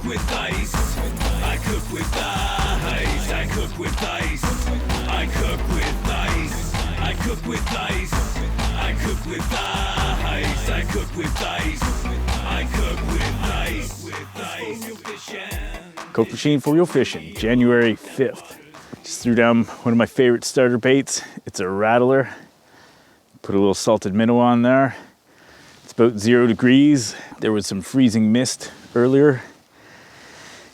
cook with ice. I cook with ice. I cook with ice. I cook with ice. I cook with ice. I cook with ice. I cook with ice. I cook with ice. Coke Machine For Real Fishing, January 5th. Just threw down one of my favorite starter baits. It's a rattler. Put a little salted minnow on there. It's about 0 degrees. There was some freezing mist earlier.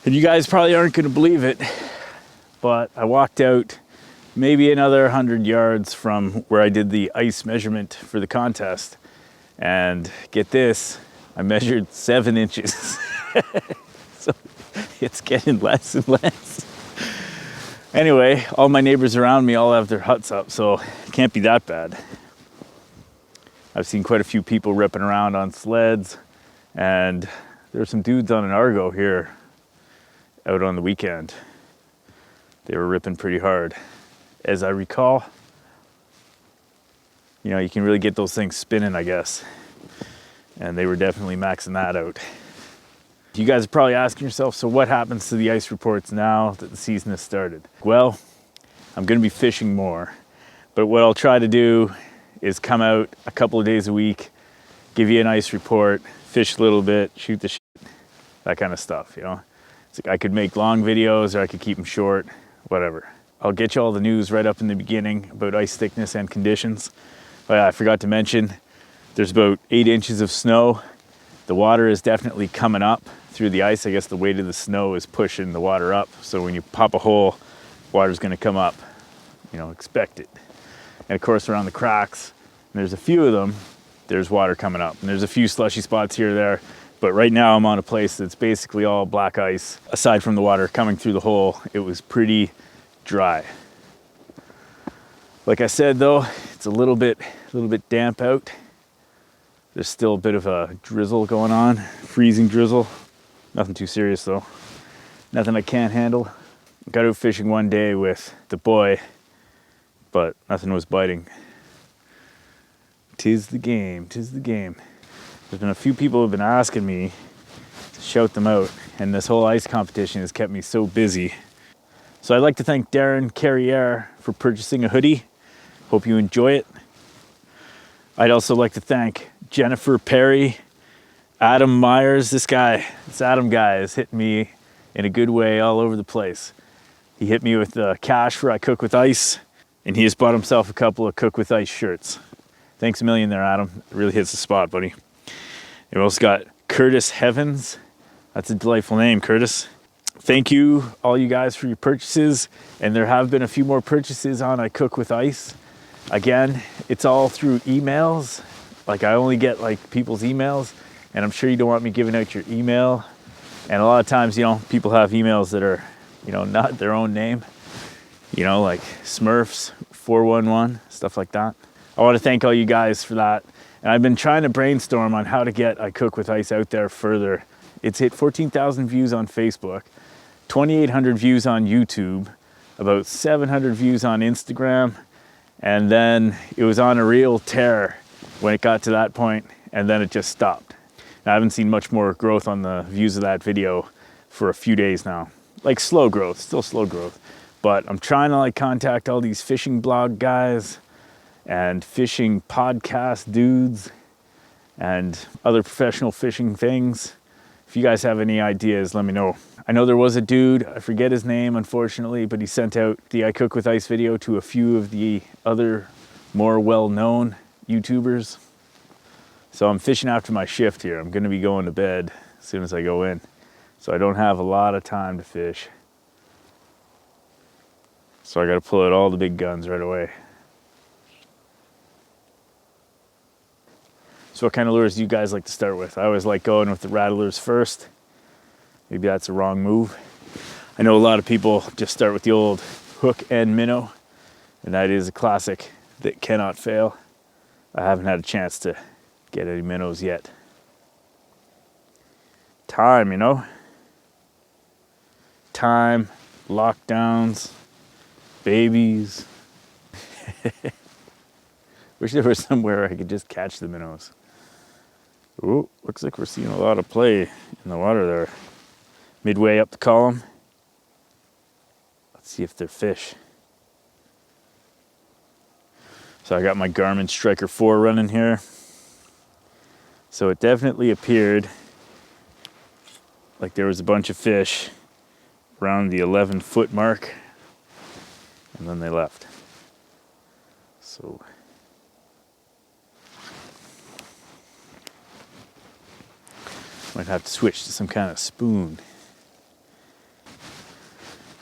And you guys probably aren't gonna believe it, but I walked out maybe another 100 yards from where I did the ice measurement for the contest. And get this, I measured 7 inches. So it's getting less and less. Anyway, all my neighbors around me all have their huts up, so it can't be that bad. I've seen quite a few people ripping around on sleds, and there were some dudes on an Argo here out on the weekend. They were ripping pretty hard. As I recall, you know, you can really get those things spinning, I guess. And they were definitely maxing that out. You guys are probably asking yourself, so what happens to the ice reports now that the season has started? Well, I'm gonna be fishing more, but what I'll try to do is come out a couple of days a week, give you an ice report, fish a little bit, shoot the shit, that kind of stuff, you know? It's like I could make long videos or I could keep them short, whatever. I'll get you all the news right up in the beginning about ice thickness and conditions. Oh yeah, I forgot to mention, there's about 8 inches of snow. The water is definitely coming up through the ice. I guess the weight of the snow is pushing the water up. So when you pop a hole, water's gonna come up. You know, expect it. And of course around the cracks, and there's a few of them, there's water coming up. And there's a few slushy spots here or there. But right now I'm on a place that's basically all black ice. Aside from the water coming through the hole, it was pretty dry. Like I said though, it's a little bit damp out. There's still a bit of a drizzle going on, freezing drizzle. Nothing too serious though. Nothing I can't handle. Got out fishing one day with the boy, but nothing was biting. 'Tis the game, 'tis the game. There's been a few people who have been asking me to shout them out, and this whole ice competition has kept me so busy. So I'd like to thank Darren Carriere for purchasing a hoodie. Hope you enjoy it. I'd also like to thank Jennifer Perry, Adam Myers. This Adam guy is hitting me in a good way all over the place. He hit me with cash for I Cook with Ice, and he just bought himself a couple of Cook with Ice shirts. Thanks a million there, Adam. It really hits the spot, buddy. We also got Curtis Heavens. That's a delightful name, Curtis. Thank you, all you guys, for your purchases. And there have been a few more purchases on I Cook with Ice. Again, it's all through emails. Like I only get like people's emails, and I'm sure you don't want me giving out your email. And a lot of times, you know, people have emails that are, you know, not their own name, you know, like Smurfs 411, stuff like that. I want to thank all you guys for that. And I've been trying to brainstorm on how to get I Cook with Ice out there further. It's hit 14,000 views on Facebook, 2,800 views on YouTube, about 700 views on Instagram, and then it was on a real tear when it got to that point, and then it just stopped. I haven't seen much more growth on the views of that video for a few days now. Like slow growth, still slow growth. But I'm trying to like contact all these fishing blog guys and fishing podcast dudes and other professional fishing things. If you guys have any ideas, let me know. I know there was a dude, I forget his name unfortunately, but he sent out the I Cook with Ice video to a few of the other more well-known YouTubers. So I'm fishing after my shift here. I'm gonna be going to bed as soon as I go in. So I don't have a lot of time to fish. So I gotta pull out all the big guns right away. So what kind of lures do you guys like to start with? I always like going with the rattlers first. Maybe that's a wrong move. I know a lot of people just start with the old hook and minnow, and that is a classic that cannot fail. I haven't had a chance to get any minnows yet. Time, you know? Time, lockdowns, babies. Wish there was somewhere I could just catch the minnows. Ooh, looks like we're seeing a lot of play in the water there. midway up the column. Let's see if they're fish. So I got my Garmin Striker 4 running here. So it definitely appeared like there was a bunch of fish around the 11-foot mark, and then they left. So might have to switch to some kind of spoon.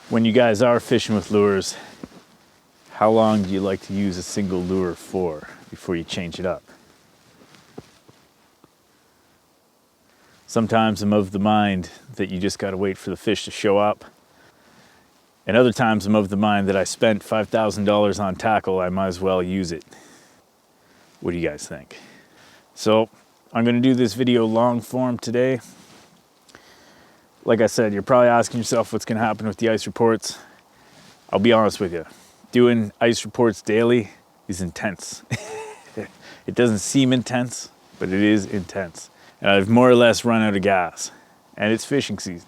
When you guys are fishing with lures, how long do you like to use a single lure for before you change it up? Sometimes I'm of the mind that you just gotta wait for the fish to show up. And other times I'm of the mind that I spent $5,000 on tackle, I might as well use it. What do you guys think? So I'm gonna do this video long form today. Like I said, you're probably asking yourself what's gonna happen with the ice reports. I'll be honest with you. Doing ice reports daily is intense. It doesn't seem intense, but it is intense. And I've more or less run out of gas, and it's fishing season.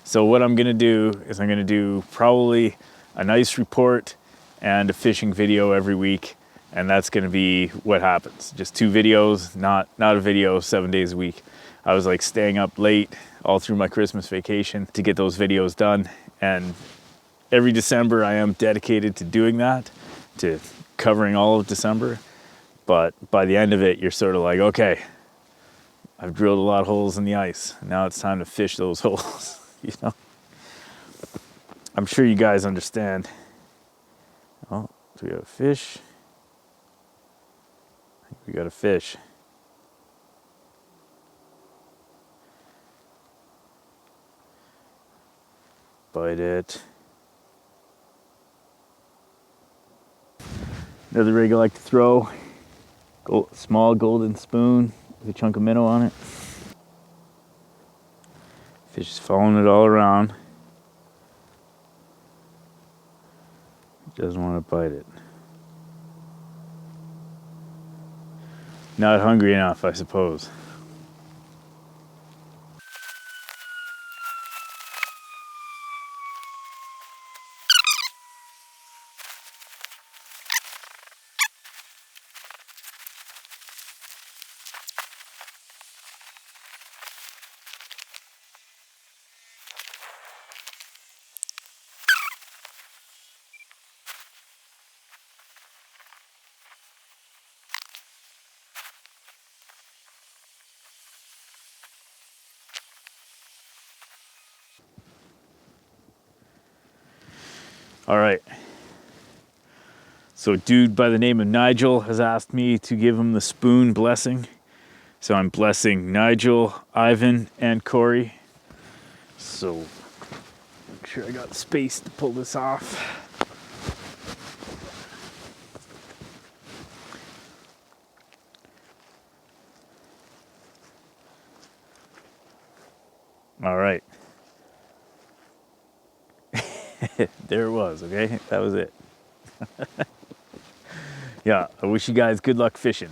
So what I'm gonna do is I'm gonna do probably an ice report and a fishing video every week, and that's gonna be what happens. Just 2 videos, not a video 7 days a week. I was like staying up late all through my Christmas vacation to get those videos done, and every December I am dedicated to doing that, to covering all of December. But by the end of it, you're sort of like, okay, I've drilled a lot of holes in the ice. Now it's time to fish those holes, you know? I'm sure you guys understand. Oh, do we have a fish? I think we got a fish. Bite it. Another rig I like to throw, small golden spoon with a chunk of minnow on it. Fish is following it all around. Doesn't want to bite it. Not hungry enough, I suppose. All right. So a dude by the name of Nigel has asked me to give him the spoon blessing. So I'm blessing Nigel, Ivan, and Corey. So make sure I got space to pull this off. All right. There it was, okay? That was it. Yeah, I wish you guys good luck fishing.